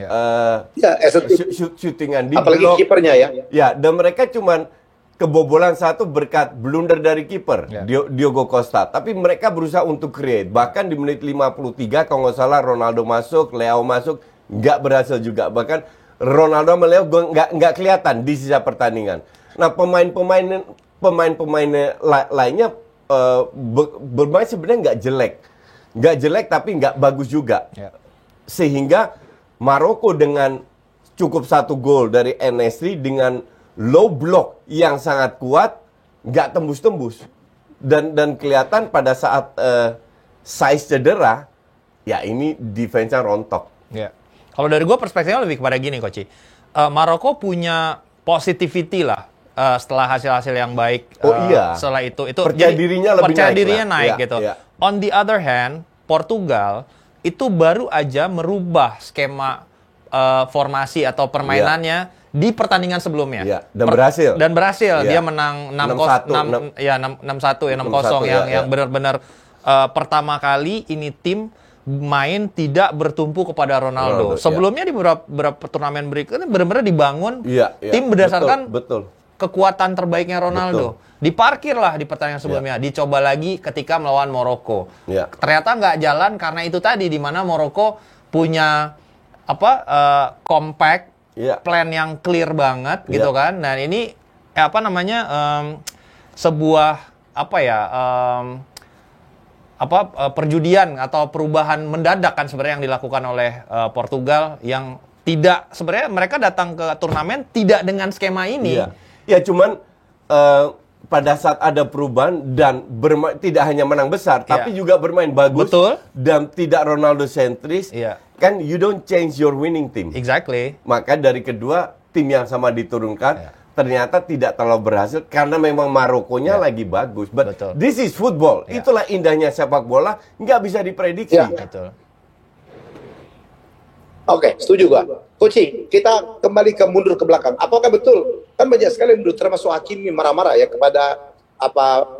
Shootingan di apalagi kipernya ya. Ya, dan mereka cuman kebobolan satu berkat blunder dari kiper Diogo Costa. Tapi mereka berusaha untuk create. Bahkan di menit 53 kalau nggak salah Ronaldo masuk, Leo masuk, nggak berhasil juga. Bahkan Ronaldo sama Leo nggak kelihatan di sisa pertandingan. Nah, pemain-pemain lainnya bermain sebenarnya nggak jelek tapi nggak bagus juga. Sehingga Maroko dengan cukup 1 gol dari En-Nesyri dengan low block yang sangat kuat, nggak tembus-tembus, dan kelihatan pada saat size cedera, ya ini defense-nya rontok. Kalau dari gue perspektifnya lebih kepada gini, Coach. Maroko punya positivity lah. Setelah hasil-hasil yang baik, setelah itu percaya dirinya naik gitu. On the other hand, Portugal itu baru aja merubah skema formasi atau permainannya di pertandingan sebelumnya. Dan berhasil. Dia menang 6-1 ya 6-0 yang benar-benar pertama kali ini tim main tidak bertumpu kepada Ronaldo. Sebelumnya di beberapa turnamen berikutnya benar-benar dibangun tim berdasarkan betul. kekuatan terbaiknya Ronaldo. Diparkirlah di pertandingan sebelumnya, dicoba lagi ketika melawan Maroko. Ternyata nggak jalan karena itu tadi, di mana Maroko punya compact plan yang clear banget gitu kan. Nah ini sebuah perjudian atau perubahan mendadak kan sebenarnya yang dilakukan oleh Portugal, yang tidak, sebenarnya mereka datang ke turnamen tidak dengan skema ini. Ya cuman pada saat ada perubahan dan tidak hanya menang besar, tapi juga bermain bagus. Betul. Dan tidak Ronaldo sentris. Kan you don't change your winning team. Exactly. Maka dari kedua tim yang sama diturunkan, ternyata tidak terlalu berhasil karena memang Marokonya lagi bagus. But this is football. Itulah indahnya sepak bola, nggak bisa diprediksi. Betul. Oke, setuju gua. Coach, kita kembali mundur ke belakang. Apakah betul? Kan banyak sekali mundur, termasuk Hakimi marah-marah ya kepada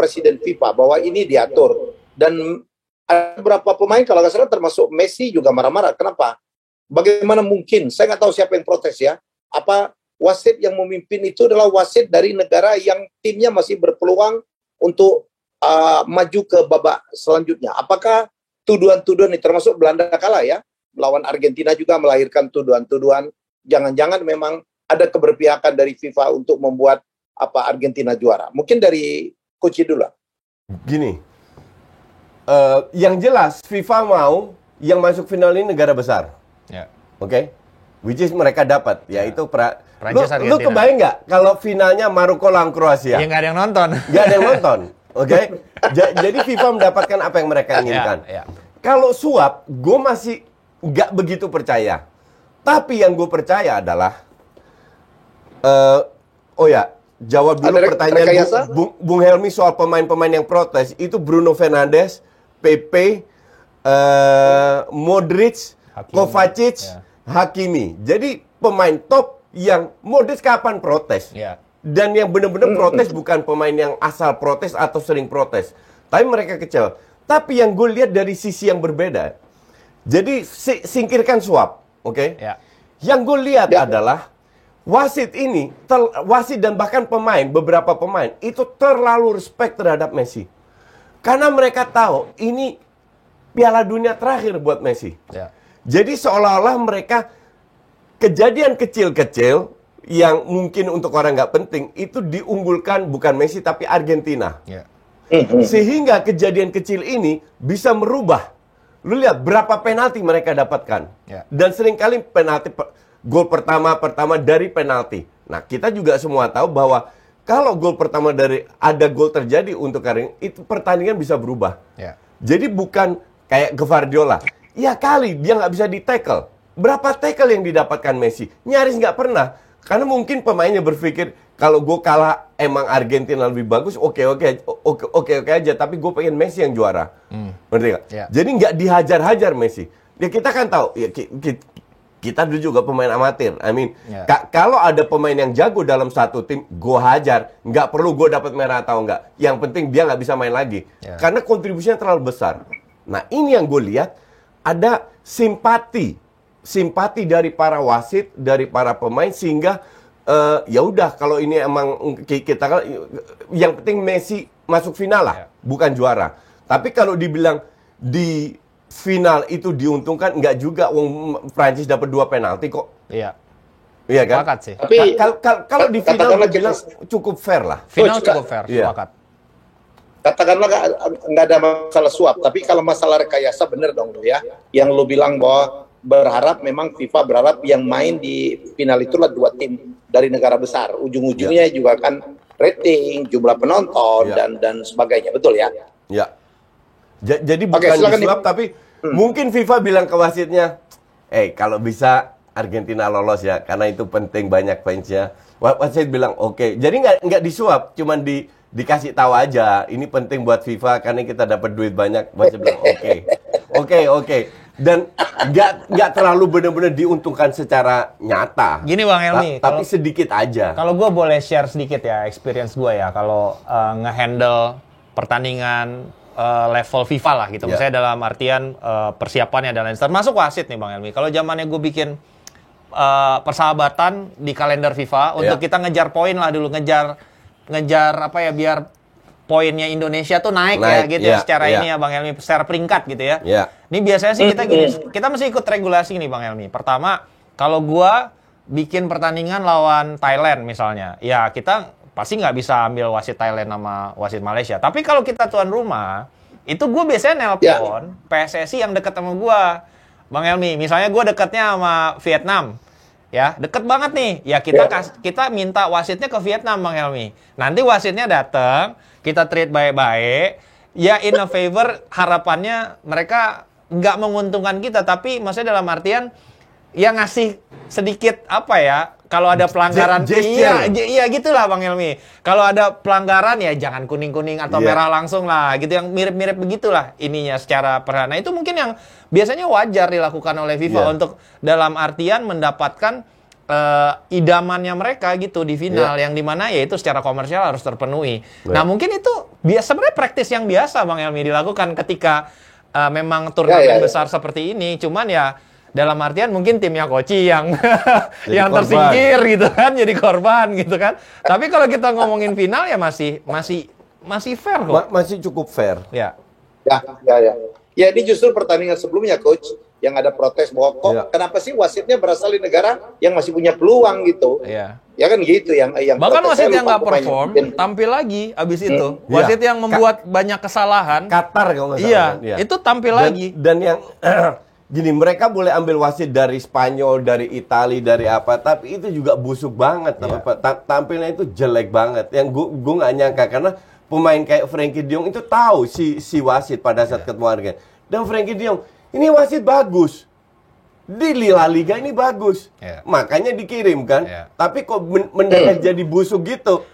Presiden FIFA bahwa ini diatur. Dan ada beberapa pemain kalau nggak salah termasuk Messi juga marah-marah. Kenapa? Bagaimana mungkin? Saya nggak tahu siapa yang protes ya. Apa wasit yang memimpin itu adalah wasit dari negara yang timnya masih berpeluang untuk maju ke babak selanjutnya. Apakah tuduhan-tuduhan ini, termasuk Belanda kalah ya, melawan Argentina juga melahirkan tuduhan-tuduhan jangan-jangan memang ada keberpihakan dari FIFA untuk membuat Argentina juara. Mungkin dari Coach dulu lah. Gini, yang jelas FIFA mau yang masuk final ini negara besar. Oke? Which is mereka dapat, yaitu Prancis, lu kebayang nggak kalau finalnya Maroko lawan Kroasia? Ya nggak ada yang nonton. Nggak ada yang nonton, oke? Jadi FIFA mendapatkan apa yang mereka inginkan. Kalau suap, gue masih nggak begitu percaya. Tapi yang gue percaya adalah, jawab dulu pertanyaan Bung Helmi soal pemain-pemain yang protes. Itu Bruno Fernandes, Pepe, Modric, Kovacic, Hakimi. Jadi pemain top yang Modric kapan protes? Dan yang benar-benar protes bukan pemain yang asal protes atau sering protes. Tapi mereka kecewa. Tapi yang gue lihat dari sisi yang berbeda. Jadi singkirkan suap, oke? Yang gue lihat adalah wasit ini, wasit dan bahkan beberapa pemain itu terlalu respect terhadap Messi. Karena mereka tahu ini Piala Dunia terakhir buat Messi. Jadi seolah-olah mereka kejadian kecil-kecil yang mungkin untuk orang nggak penting itu diunggulkan bukan Messi tapi Argentina. Sehingga kejadian kecil ini bisa merubah. Lu lihat berapa penalti mereka dapatkan. Dan seringkali penalti gol pertama dari penalti. Nah, kita juga semua tahu bahwa kalau gol pertama dari ada gol terjadi untuk Karim, itu pertandingan bisa berubah. Jadi bukan kayak Guardiola. Ya kali dia nggak bisa di-tackle. Berapa tackle yang didapatkan Messi? Nyaris nggak pernah. Karena mungkin pemainnya berpikir kalau gue kalah emang Argentina lebih bagus, oke aja. Tapi gue pengen Messi yang juara. Ngerti nggak? Jadi nggak dihajar-hajar Messi. Ya kita kan tahu. Ya, kita dulu juga pemain amatir. Kalau ada pemain yang jago dalam satu tim, gue hajar. Nggak perlu gue dapat merah atau enggak. Yang penting dia nggak bisa main lagi. Karena kontribusinya terlalu besar. Nah ini yang gue lihat ada simpati dari para wasit, dari para pemain sehingga ya udah kalau ini emang kita yang penting Messi masuk final lah, bukan juara. Tapi kalau dibilang di final itu diuntungkan, enggak juga. Prancis dapat 2 penalti kok. Iya kan? Sepakat sih. Tapi kalau di final dibilang cukup fair lah. Final cukup fair, sepakat. Katakanlah nggak ada masalah suap, tapi kalau masalah rekayasa bener dong ya. Yang lo bilang bahwa berharap memang FIFA berharap yang main di final itulah 2 tim dari negara besar. Ujung-ujungnya juga kan rating, jumlah penonton dan sebagainya, betul ya? Jadi bukan disuap, tapi mungkin FIFA bilang ke wasitnya, kalau bisa Argentina lolos ya, karena itu penting banyak fansnya. Wasit bilang oke. Jadi nggak disuap, cuman dikasih tahu aja. Ini penting buat FIFA karena kita dapat duit banyak. Wasit bilang oke. Dan nggak terlalu benar-benar diuntungkan secara nyata. Gini Bang Helmi, tapi sedikit aja. Kalau gue boleh share sedikit ya experience gue ya, kalau ngehandle pertandingan level FIFA lah gitu. Misalnya dalam artian persiapannya dan lain. Termasuk wasit nih Bang Helmi. Kalau zamannya gue bikin persahabatan di kalender FIFA untuk kita ngejar poin lah dulu, ngejar apa ya, biar poinnya Indonesia tuh naik ya gitu secara ini ya Bang Helmi, secara peringkat gitu ya. Ini biasanya sih kita gini, kita mesti ikut regulasi nih Bang Helmi. Pertama, kalau gua bikin pertandingan lawan Thailand misalnya, ya kita pasti nggak bisa ambil wasit Thailand sama wasit Malaysia. Tapi kalau kita tuan rumah, itu gue biasanya nelpon PSSI yang deket sama gua, Bang Helmi. Misalnya gue deketnya sama Vietnam, ya deket banget nih. Ya kita minta wasitnya ke Vietnam, Bang Helmi. Nanti wasitnya datang, kita treat baik-baik. Ya in a favor, harapannya mereka nggak menguntungkan kita, tapi maksudnya dalam artian ya ngasih sedikit apa ya, kalau ada pelanggaran iya gitulah Bang Helmi. Kalau ada pelanggaran ya jangan kuning-kuning atau merah langsung lah gitu, yang mirip-mirip begitulah ininya secara perhana. Itu mungkin yang biasanya wajar dilakukan oleh FIFA untuk dalam artian mendapatkan idamannya mereka gitu di final, yang dimana ya itu secara komersial harus terpenuhi. Nah mungkin itu sebenarnya praktis yang biasa Bang Helmi dilakukan ketika memang turnamen besar seperti ini. Cuman ya dalam artian mungkin timnya Koci yang yang tersingkir gitu kan, jadi korban gitu kan. Tapi kalau kita ngomongin final ya masih fair kok. Masih cukup fair. Ya, ini justru pertandingan sebelumnya Coach yang ada protes bahwa kok kenapa sih wasitnya berasal dari negara yang masih punya peluang gitu. Ya kan gitu yang bahkan wasit yang nggak perform tampil lagi abis itu. Wasit yang membuat banyak kesalahan. Qatar kalau nggak salah. Iya, itu tampil lagi. Dan yang gini, mereka boleh ambil wasit dari Spanyol, dari Italia, dari apa, tapi itu juga busuk banget. Tampilnya itu jelek banget. Yang gue nggak nyangka, karena pemain kayak Frenkie de Jong itu tahu si wasit pada saat ketemu Argentina. Dan Frenkie de Jong, ini wasit bagus. Di La Liga ini bagus. Makanya dikirim kan. Tapi kok mendadak jadi busuk gitu.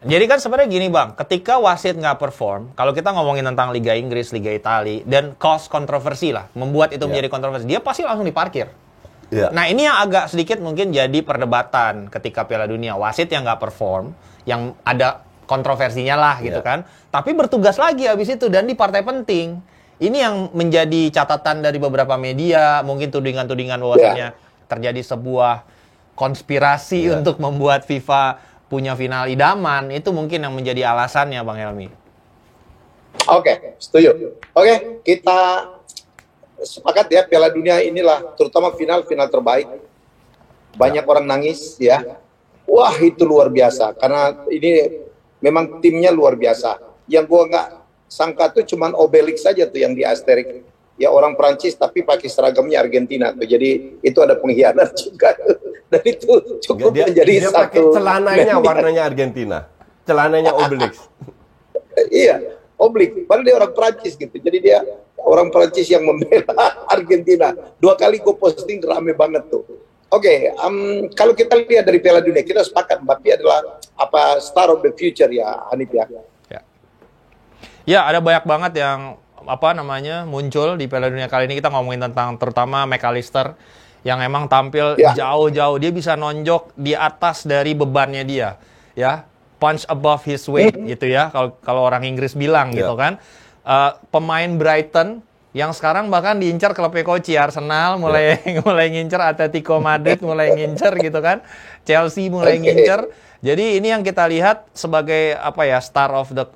Jadi kan sebenarnya gini Bang, ketika wasit nggak perform, kalau kita ngomongin tentang Liga Inggris, Liga Italia, dan cause kontroversi lah, membuat itu menjadi kontroversi, dia pasti langsung diparkir. Nah ini yang agak sedikit mungkin jadi perdebatan ketika Piala Dunia, wasit yang nggak perform, yang ada kontroversinya lah gitu kan, tapi bertugas lagi habis itu dan di partai penting. Ini yang menjadi catatan dari beberapa media, mungkin tudingan-tudingan bahwasanya terjadi sebuah konspirasi untuk membuat FIFA punya final idaman, itu mungkin yang menjadi alasannya Bang Helmi. Oke, setuju. Oke, kita sepakat ya, Piala Dunia inilah terutama final terbaik. Banyak orang nangis ya. Wah, itu luar biasa karena ini memang timnya luar biasa. Yang gua nggak sangka tuh cuman Obelix saja tuh yang di Asterix. Ya orang Prancis tapi pakai seragamnya Argentina tuh. Jadi itu ada pengkhianat juga. Dan itu cukup menjadi dia satu. Pakai celananya warnanya Argentina. Celananya Obelix. Iya, Obelix. Padahal dia orang Prancis gitu. Jadi dia orang Prancis yang membela Argentina. 2 kali gue posting rame banget tuh. Oke, kalau kita lihat dari Piala Dunia, kita sepakat Mbappe adalah star of the future ya, Hanif ya. Ya, ada banyak banget yang muncul di Piala Dunia kali ini. Kita ngomongin tentang terutama McAllister yang emang tampil jauh-jauh, dia bisa nonjok di atas dari bebannya dia, ya, punch above his weight gitu ya, kalau orang Inggris bilang gitu kan. Pemain Brighton yang sekarang bahkan diincar klubnya Koci, Arsenal mulai ngincer, Atletico Madrid mulai ngincer gitu kan, Chelsea mulai ngincer. Jadi ini yang kita lihat sebagai star of the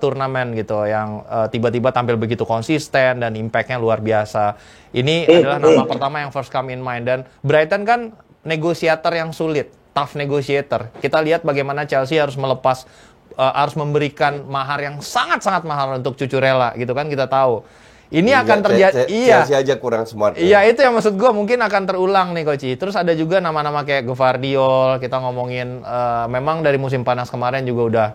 turnamen gitu, yang tiba-tiba tampil begitu konsisten dan impact-nya luar biasa. Ini adalah nama pertama yang first come in mind, dan Brighton kan negosiator yang sulit, tough negotiator. Kita lihat bagaimana Chelsea harus memberikan mahar yang sangat-sangat mahal untuk Cucurella gitu kan, kita tahu. Ini akan terjadi. Chelsea aja kurang smart. Iya, itu yang maksud gue, mungkin akan terulang nih Koci. Terus ada juga nama-nama kayak Gvardiol. Kita ngomongin memang dari musim panas kemarin juga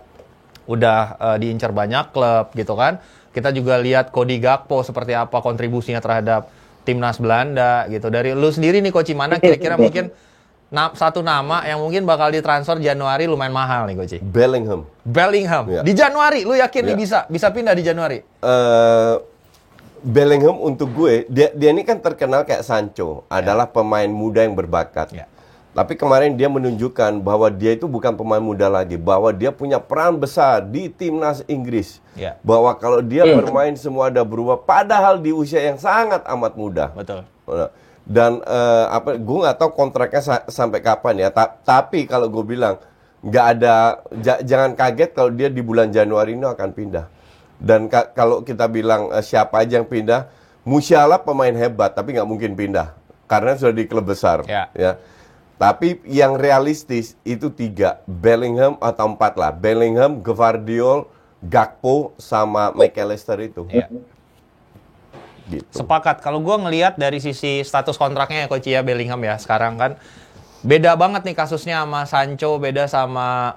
udah diincar banyak klub gitu kan. Kita juga lihat Cody Gakpo seperti apa kontribusinya terhadap timnas Belanda gitu. Dari lu sendiri nih Koci, mana kira-kira mungkin satu nama yang mungkin bakal ditransfer Januari lumayan mahal nih Koci? Bellingham. Di Januari, lu yakin nih bisa pindah di Januari? Bellingham untuk gue, dia ini kan terkenal kayak Sancho, adalah pemain muda yang berbakat. Tapi kemarin dia menunjukkan bahwa dia itu bukan pemain muda lagi, bahwa dia punya peran besar di timnas Inggris. Ya. Bahwa kalau dia bermain semua ada berubah, padahal di usia yang sangat amat muda. Betul. Dan gue nggak tahu kontraknya sampai kapan ya. Tapi kalau gue bilang nggak ada, jangan kaget kalau dia di bulan Januari ini akan pindah. Dan kalau kita bilang siapa aja yang pindah, Musiala pemain hebat tapi nggak mungkin pindah karena sudah di klub besar. Ya. Tapi yang realistis itu 3, Bellingham atau 4 lah. Bellingham, Gvardiol, Gakpo sama McAllister itu. Ya. Gitu. Sepakat. Kalau gue ngelihat dari sisi status kontraknya ya Coach ya, Bellingham ya sekarang kan beda banget nih kasusnya sama Sancho, beda sama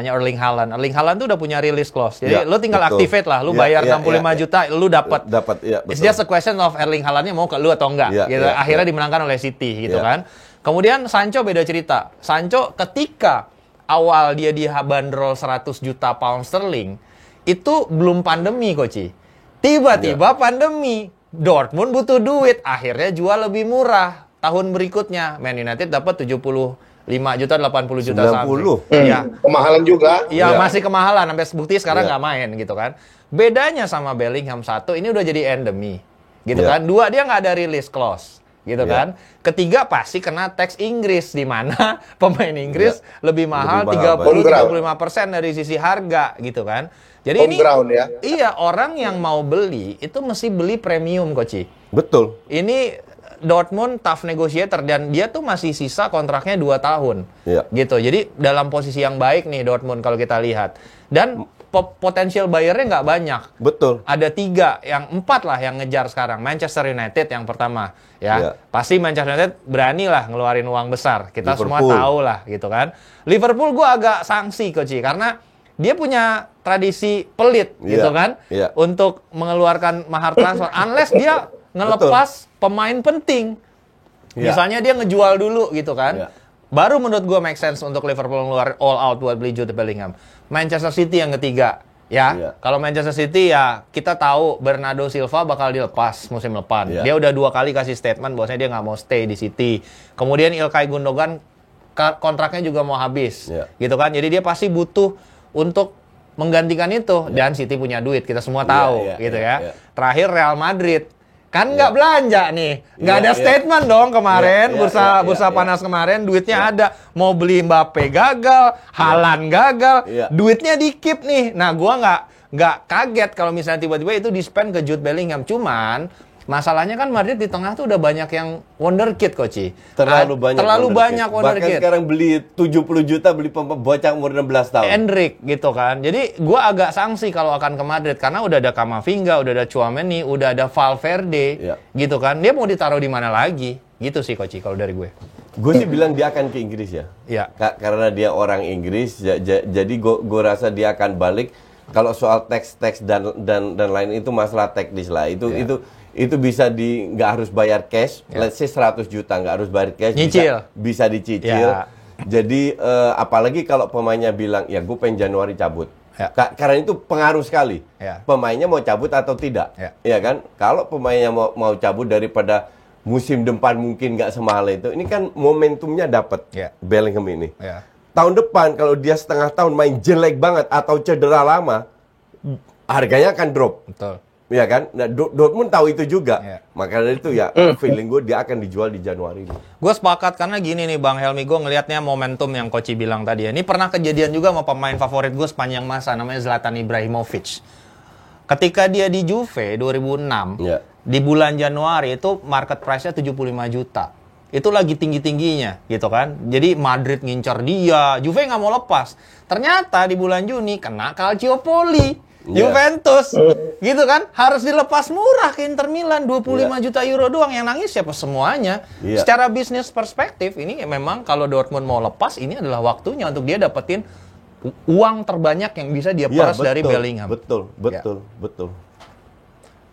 Erling Haaland. Erling Haaland tuh udah punya release clause. Jadi lu tinggal activate lah, lu bayar 65 juta, lu dapat. Ya, It's just a question of Erling Haalandnya mau ke lu atau enggak. Gitu. Akhirnya dimenangkan oleh City gitu kan. Kemudian Sancho beda cerita. Sancho ketika awal dia dibanderol 100 juta pound sterling, itu belum pandemi, Coach. Tiba-tiba pandemi. Dortmund butuh duit, akhirnya jual lebih murah. Tahun berikutnya Man United dapat 75 juta, 80 juta 90. Ya. Kemahalan juga. Iya, masih kemahalan sampai bukti sekarang nggak main gitu kan. Bedanya sama Bellingham, 1 ini udah jadi endemi. Gitu kan. 2 dia nggak ada release clause. Gitu kan. Ketiga pasti kena tax Inggris di mana pemain Inggris lebih mahal 30-35% dari sisi harga gitu kan. Jadi ini ya. Iya, orang yang mau beli itu mesti beli premium, Coach. Betul. Ini Dortmund tough negotiator dan dia tuh masih sisa kontraknya 2 tahun. Gitu. Jadi dalam posisi yang baik nih Dortmund kalau kita lihat. Dan potensial bayarnya nggak banyak. Betul. Ada 3, yang 4 lah yang ngejar sekarang. Manchester United yang pertama, ya. Pasti Manchester United berani lah ngeluarin uang besar. Kita Liverpool. semua tahu lah, gitu kan. Liverpool gue agak sanksi, Coach, karena dia punya tradisi pelit, gitu kan, untuk mengeluarkan mahar transfer. Unless dia ngelepas pemain penting. Misalnya dia ngejual dulu, gitu kan. Baru menurut gue make sense untuk Liverpool ngeluarin all out buat beli Jude Bellingham. Manchester City yang ketiga, ya. Kalau Manchester City ya kita tahu Bernardo Silva bakal dilepas musim depan. Dia udah 2 kali kasih statement bahwasanya dia nggak mau stay di City. Kemudian Ilkay Gundogan kontraknya juga mau habis, gitu kan. Jadi dia pasti butuh untuk menggantikan itu. Dan City punya duit, kita semua tahu, gitu ya. Terakhir Real Madrid. Kan nggak belanja nih, nggak ada statement dong kemarin, bursa panas kemarin, duitnya ada, mau beli Mbappe gagal, Haaland gagal, duitnya di-keep nih. Nah, gua nggak kaget kalau misalnya tiba-tiba itu di-spend ke Jude Bellingham, cuman masalahnya kan Madrid di tengah tuh udah banyak yang wonderkid, Coach. Terlalu banyak wonderkid. Bahkan sekarang beli 70 juta beli bocah umur 16 tahun. Endrick gitu kan. Jadi gua agak sanksi kalau akan ke Madrid karena udah ada Camavinga, udah ada Tchouaméni, udah ada Valverde, gitu kan. Dia mau ditaruh di mana lagi? Gitu sih, Coach, kalau dari gue. Gue sih bilang dia akan ke Inggris ya. Karena dia orang Inggris, jadi gue rasa dia akan balik. Kalau soal teks dan lain itu masalah teknis lah. Itu bisa nggak harus bayar cash, let's say 100 juta nggak harus bayar cash, bisa dicicil. Jadi apalagi kalau pemainnya bilang ya gue pengen Januari cabut, karena itu pengaruh sekali. Pemainnya mau cabut atau tidak, ya kan? Kalau pemainnya mau cabut daripada musim depan mungkin nggak semahal itu, ini kan momentumnya dapat Bellingham ini. Tahun depan kalau dia setengah tahun main jelek banget atau cedera lama, harganya akan drop. Betul. Ya kan? Nah, Dortmund tahu itu juga. Maka dari itu ya feeling gue dia akan dijual di Januari ini. Gue sepakat karena gini nih Bang Helmi, gue ngelihatnya momentum yang Coach bilang tadi ya. Ini pernah kejadian juga sama pemain favorit gue sepanjang masa, namanya Zlatan Ibrahimovic. Ketika dia di Juve 2006, di bulan Januari itu market price-nya 75 juta. Itu lagi tinggi-tingginya gitu kan. Jadi Madrid ngincar dia, Juve nggak mau lepas. Ternyata di bulan Juni kena Calciopoli. Juventus, gitu kan, harus dilepas murah ke Inter Milan, 25 juta euro doang. Yang nangis siapa? Semuanya. Secara bisnis perspektif, ini memang kalau Dortmund mau lepas, ini adalah waktunya untuk dia dapetin uang terbanyak yang bisa dia peras dari Bellingham. Betul.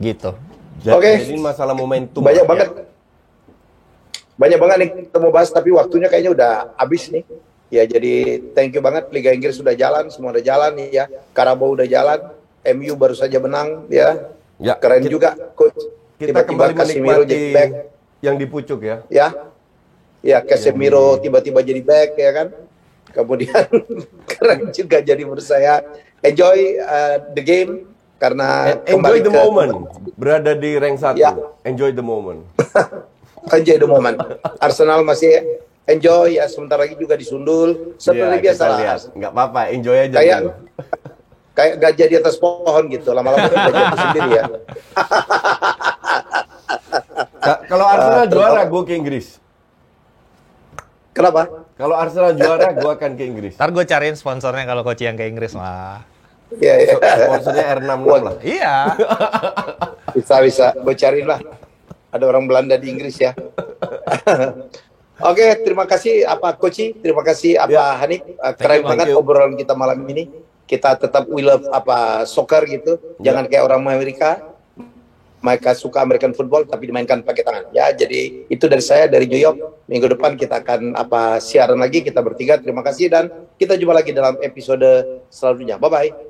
Gitu. Jadi masalah momentum. Banyak banget nih kita mau bahas, tapi waktunya kayaknya udah habis nih. Ya, jadi thank you banget. Liga Inggris sudah jalan, semua udah jalan ya. Carabao udah jalan. MU baru saja menang ya. Keren juga, Coach. Kita Tiba-tiba kembali menikmati yang di pucuk ya. Ya, Casemiro tiba-tiba jadi back ya kan. Kemudian keren juga, jadi menurut saya enjoy the game karena Enjoy the moment. Berada di rank 1. Ya. Enjoy the moment. enjoy the moment. Arsenal masih enjoy ya, sebentar lagi juga disundul seperti Iya, biasa kita lah. lihat. Nggak apa-apa, enjoy aja. Kayak dulu. kayak gajah di atas pohon gitu, lama-lama kita jatuh sendiri ya. Kalau Arsenal juara, gue ke Inggris. Kenapa? Kalau Arsenal juara, gue akan ke Inggris. Ntar gue cariin sponsornya kalau Coach yang ke Inggris lah. Iya, iya. Sponsornya R66 lah. Iya. Bisa, gue cariin lah. Ada orang Belanda di Inggris ya. Oke, terima kasih Coach, terima kasih Ya. Hanif. Keren you, banget thank you. obrolan kita malam ini. Kita tetap we love soccer gitu. Ya. Jangan kayak orang Amerika. Mereka suka American football tapi dimainkan pakai tangan. Ya, jadi itu dari saya dari New York. Minggu depan kita akan siaran lagi kita bertiga. Terima kasih dan kita jumpa lagi dalam episode selanjutnya. Bye bye.